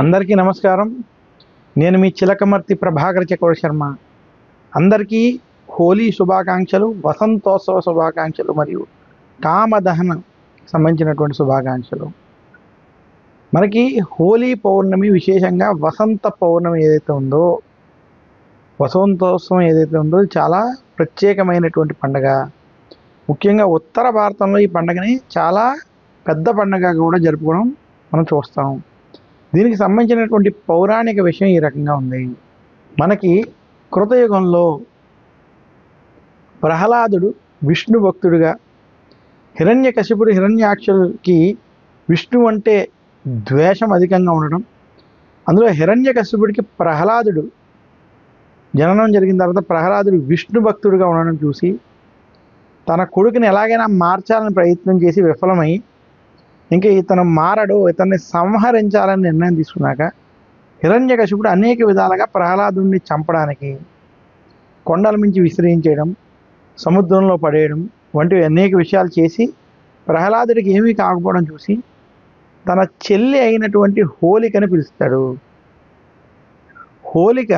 అందరికీ నమస్కారం. నేను మీ చిలకమర్తి ప్రభాకర్ చక్రవర్తి శర్మ. అందరికీ హోలీ శుభాకాంక్షలు, వసంతోత్సవ శుభాకాంక్షలు మరియు కామదహన సంబంధించినటువంటి శుభాకాంక్షలు. మనకి హోలీ పౌర్ణమి విశేషంగా వసంత పౌర్ణమి ఏదైతే ఉందో, వసంతోత్సవం ఏదైతే ఉందో చాలా ప్రత్యేకమైనటువంటి పండుగ. ముఖ్యంగా ఉత్తర భారతంలో ఈ పండుగని చాలా పెద్ద పండుగ కూడా జరుపుకోవడం మనం చూస్తాం. దీనికి సంబంధించినటువంటి పౌరాణిక విషయం ఈ రకంగా ఉంది. మనకి కృతయుగంలో ప్రహ్లాదుడు విష్ణు భక్తుడిగా, హిరణ్యకశిపుడు హిరణ్యాక్షుడికి విష్ణు అంటే ద్వేషం అధికంగా ఉండడం, అందులో హిరణ్యకశిపుడికి ప్రహ్లాదుడు జననం జరిగిన తర్వాత ప్రహ్లాదుడు విష్ణు భక్తుడిగా ఉండడం చూసి తన కొడుకుని ఎలాగైనా మార్చాలని ప్రయత్నం చేసి విఫలమై ఇంకా ఇతను మారడు, ఇతన్ని సంహరించాలని నిర్ణయం తీసుకున్నాక హిరణ్యకశిపుడు అనేక విధాలుగా ప్రహ్లాదుడిని చంపడానికి కొండల మించి విసిరించేయడం, సముద్రంలో పడేయడం వంటివి అనేక విషయాలు చేసి ప్రహ్లాదుడికి ఏమీ కాకపోవడం చూసి తన చెల్లి అయినటువంటి హోలికని పిలుస్తాడు. హోలిక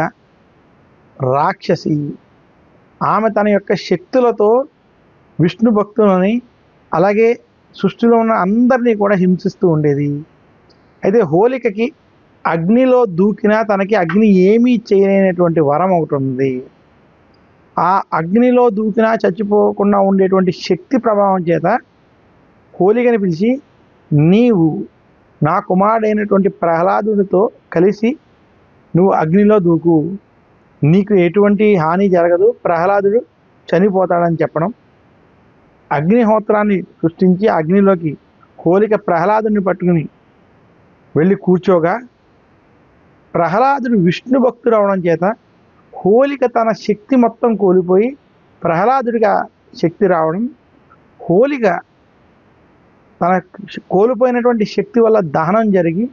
రాక్షసి. ఆమె తన యొక్క శక్తులతో విష్ణు భక్తులని అలాగే సృష్టిలో ఉన్న అందరినీ కూడా హింసిస్తూ ఉండేది. అయితే హోలికకి అగ్నిలో దూకినా తనకి అగ్ని ఏమీ చేయలేనటువంటి వరం ఒకటి ఉంది. ఆ అగ్నిలో దూకినా చచ్చిపోకుండా ఉండేటువంటి శక్తి ప్రభావం చేత హోలికని పిలిచి, నీవు నా కుమారుడైనటువంటి ప్రహ్లాదుడితో కలిసి నువ్వు అగ్నిలో దూకు, నీకు ఎటువంటి హాని జరగదు, ప్రహ్లాదుడు చనిపోతాడని చెప్పడం. అగ్నిహోత్రాన్ని సృష్టించి అగ్నిలోకి హోలిక ప్రహ్లాదుని పట్టుకుని వెళ్ళి కూర్చోగా ప్రహ్లాదుడు విష్ణు భక్తుడు అవడం చేత హోలిక తన శక్తి మొత్తం కోల్పోయి ప్రహ్లాదుడిగా శక్తి రావడం, హోలిక తన కోల్పోయినటువంటి శక్తి వల్ల దహనం జరిగి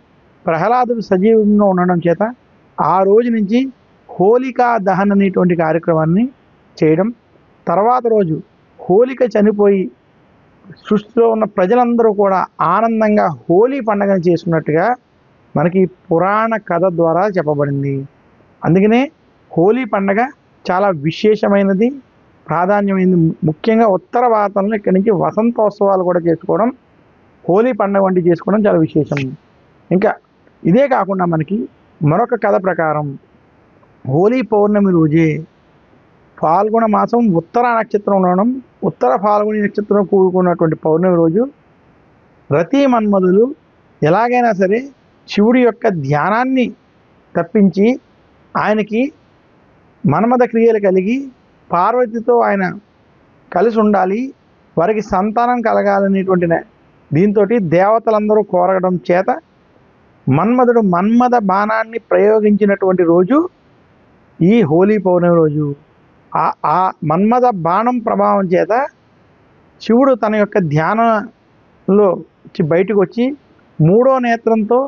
ప్రహ్లాదుడు సజీవంగా ఉండడం చేత ఆ రోజు నుంచి హోలికా దహన్ అనేటువంటి కార్యక్రమాన్ని చేయడం. తర్వాత రోజు హోలిక చనిపోయి సృష్టిలో ఉన్న ప్రజలందరూ కూడా ఆనందంగా హోలీ పండుగను చేసుకున్నట్టుగా మనకి పురాణ కథ ద్వారా చెప్పబడింది. అందుకనే హోలీ పండుగ చాలా విశేషమైనది, ప్రాధాన్యమైనది. ముఖ్యంగా ఉత్తర భారతంలో ఇక్కడి నుంచి వసంతోత్సవాలు కూడా చేసుకోవడం, హోలీ పండుగ వంటి చేసుకోవడం చాలా విశేషం. ఇంకా ఇదే కాకుండా మనకి మరొక కథ ప్రకారం హోలీ పౌర్ణమి రోజే ఫాల్గుణ మాసం ఉత్తర నక్షత్రం ఉండడం, ఉత్తర ఫాల్గుని నక్షత్రం కూడుకున్నటువంటి పౌర్ణమి రోజు రతి మన్మధులు ఎలాగైనా సరే శివుడి యొక్క ధ్యానాన్ని తప్పించి ఆయనకి మన్మథ క్రియలు కలిగి పార్వతితో ఆయన కలిసి ఉండాలి, వారికి సంతానం కలగాలనేటువంటి దీంతో దేవతలందరూ కోరడం చేత మన్మధుడు మన్మథ బాణాన్ని ప్రయోగించినటువంటి రోజు ఈ హోలీ పౌర్ణమి రోజు. ఆ మన్మథ బాణం ప్రభావం చేత శివుడు తన యొక్క ధ్యానంలో బయటకు వచ్చి మూడో నేత్రంతో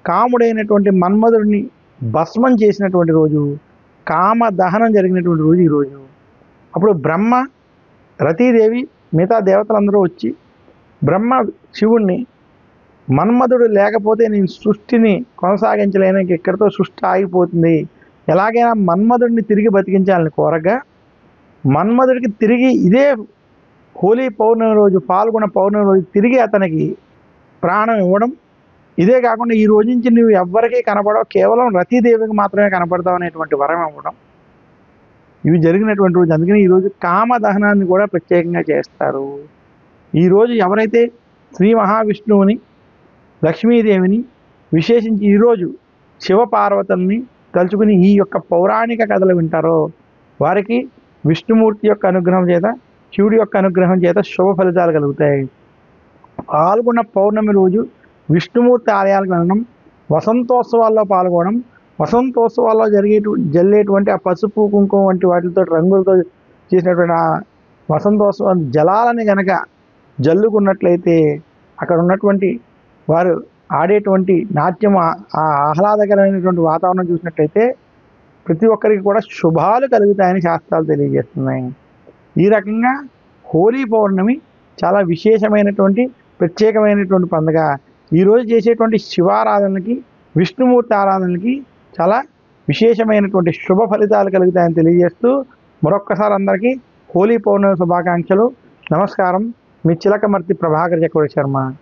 కాముడైనటువంటి మన్మధుడిని భస్మం చేసినటువంటి రోజు, కామ దహనం జరిగినటువంటి రోజు ఈరోజు. అప్పుడు బ్రహ్మ, రతీదేవి, మిగతా దేవతలందరూ వచ్చి బ్రహ్మ శివుణ్ణి, మన్మధుడు లేకపోతే నేను సృష్టిని కొనసాగించలేను, ఇక్కడితో సృష్టి ఆగిపోతుంది, ఎలాగైనా మన్మధుడిని తిరిగి బతికించాలని కోరగా మన్మధుడికి తిరిగి ఇదే హోలీ పౌర్ణమి రోజు, పాల్గొన పౌర్ణమి రోజు తిరిగి అతనికి ప్రాణం ఇవ్వడం. ఇదే కాకుండా ఈ రోజు నుంచి నువ్వు ఎవ్వరికీ కనపడవు, కేవలం రతీదేవికి మాత్రమే కనపడతావు అనేటువంటి వరం ఇవ్వడం. ఇవి జరిగినటువంటి రోజు. అందుకని ఈరోజు కామదహనాన్ని కూడా ప్రత్యేకంగా చేస్తారు. ఈరోజు ఎవరైతే శ్రీ మహావిష్ణువుని, లక్ష్మీదేవిని, విశేషించి ఈరోజు శివపార్వతుల్ని తలుచుకుని ఈ యొక్క పౌరాణిక కథలు వింటారో వారికి విష్ణుమూర్తి యొక్క అనుగ్రహం చేత, శివుడి యొక్క అనుగ్రహం చేత శుభ ఫలితాలు కలుగుతాయి. పాల్గొన్న పౌర్ణమి రోజు విష్ణుమూర్తి ఆలయాలకు వెళ్ళడం, వసంతోత్సవాల్లో పాల్గొనడం, వసంతోత్సవాల్లో జల్లేటువంటి ఆ పసుపు కుంకుమ వంటి వాటితో రంగులతో చేసినటువంటి ఆ వసంతోత్సవ జలాలని కనుక జల్లుకున్నట్లయితే అక్కడ ఉన్నటువంటి వారు ఆడేటువంటి నాట్యం, ఆ ఆహ్లాదకరమైనటువంటి వాతావరణం చూసినట్లయితే ప్రతి ఒక్కరికి కూడా శుభాలు కలుగుతాయని శాస్త్రాలు తెలియజేస్తున్నాయి. ఈ రకంగా హోలీ పౌర్ణమి చాలా విశేషమైనటువంటి ప్రత్యేకమైనటువంటి పండుగ. ఈరోజు చేసేటువంటి శివారాధనకి విష్ణుమూర్తి ఆరాధనకి చాలా విశేషమైనటువంటి శుభ ఫలితాలు కలుగుతాయని తెలియజేస్తూ మరొక్కసారి అందరికీ హోలీ పౌర్ణమి శుభాకాంక్షలు. నమస్కారం. మీ చిలకమర్తి ప్రభాకర్ చక్రవర్తి శర్మ.